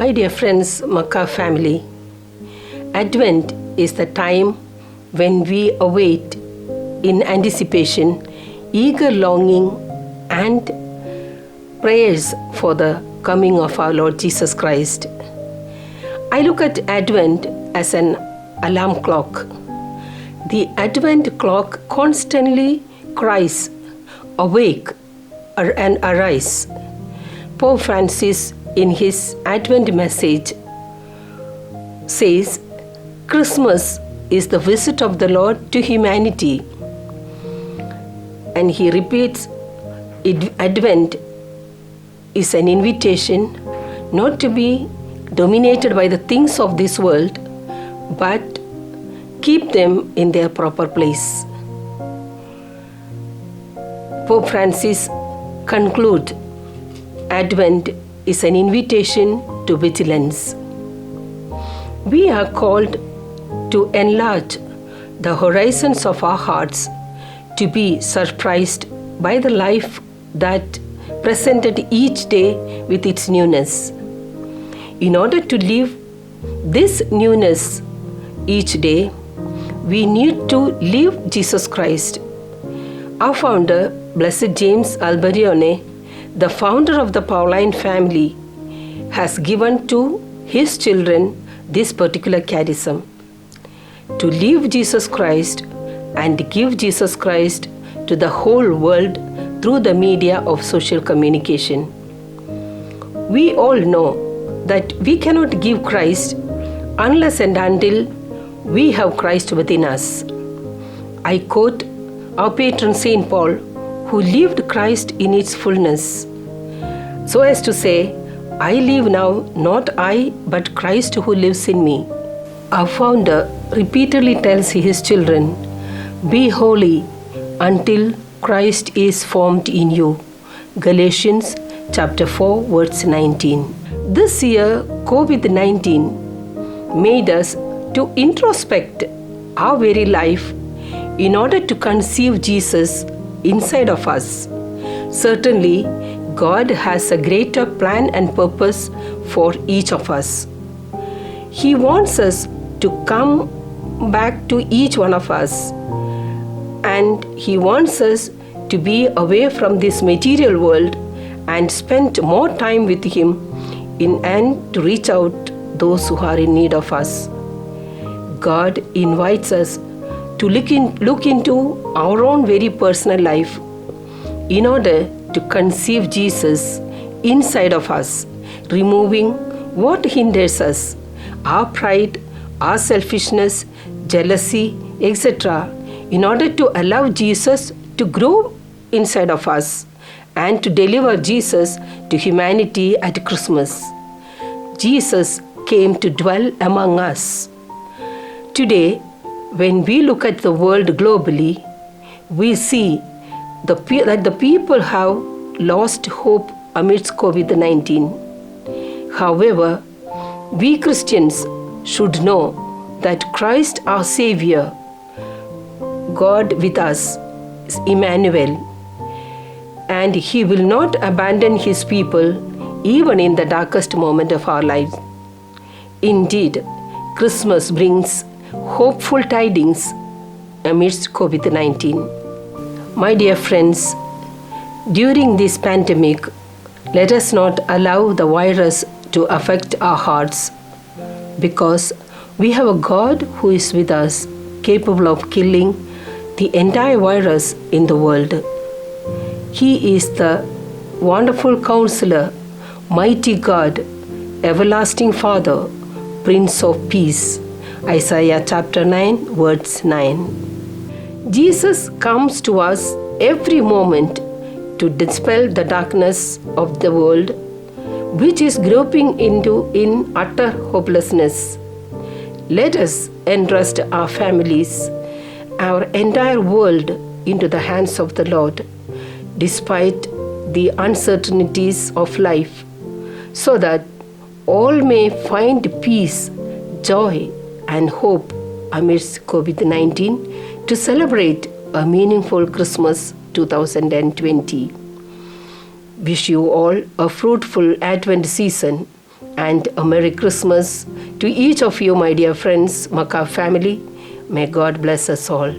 My dear friends, Makkah family, Advent is the time when we await in anticipation, eager longing and prayers for the coming of our Lord Jesus Christ. I look at Advent as an alarm clock. The Advent clock constantly cries, "Awake and arise." Pope Francis, in his Advent message, says, Christmas is the visit of the Lord to humanity. And he repeats, Advent is an invitation not to be dominated by the things of this world, but keep them in their proper place. Pope Francis concludes, Advent is an invitation to vigilance. We are called to enlarge the horizons of our hearts, to be surprised by the life that presented each day with its newness. In order to live this newness each day, we need to live Jesus Christ. Our founder, Blessed James Alberione, the founder of the Pauline family, has given to his children this particular charism: to live Jesus Christ and give Jesus Christ to the whole world through the media of social communication. We all know that we cannot give Christ unless and until we have Christ within us. I quote our patron Saint Paul, who lived Christ in its fullness, so as to say, I live now, not I, but Christ who lives in me. Our founder repeatedly tells his children, be holy until Christ is formed in you. Galatians chapter 4, verse 19. This year, COVID-19 made us to introspect our very life in order to conceive Jesus inside of us. Certainly, God has a greater plan and purpose for each of us. He wants us to come back to each one of us, and He wants us to be away from this material world and spend more time with Him and to reach out those who are in need of us. God invites us to look into our own very personal life in order to conceive Jesus inside of us, removing what hinders us, our pride, our selfishness, jealousy, etc., in order to allow Jesus to grow inside of us and to deliver Jesus to humanity at Christmas. Jesus came to dwell among us. Today, when we look at the world globally, we see that the people have lost hope amidst COVID-19. However, we Christians should know that Christ our Savior, God with us, is Emmanuel, and He will not abandon His people even in the darkest moment of our lives. Indeed, Christmas brings hopeful tidings amidst COVID-19. My dear friends, during this pandemic, let us not allow the virus to affect our hearts, because we have a God who is with us, capable of killing the entire virus in the world. He is the wonderful Counselor, mighty God, everlasting Father, Prince of Peace. Isaiah chapter 9, verse 9. Jesus comes to us every moment to dispel the darkness of the world, which is groping in utter hopelessness. Let us entrust our families, our entire world into the hands of the Lord, despite the uncertainties of life, so that all may find peace, joy, and hope amidst COVID-19 to celebrate a meaningful Christmas 2020. Wish you all a fruitful Advent season and a Merry Christmas to each of you, my dear friends, Makka family. May God bless us all.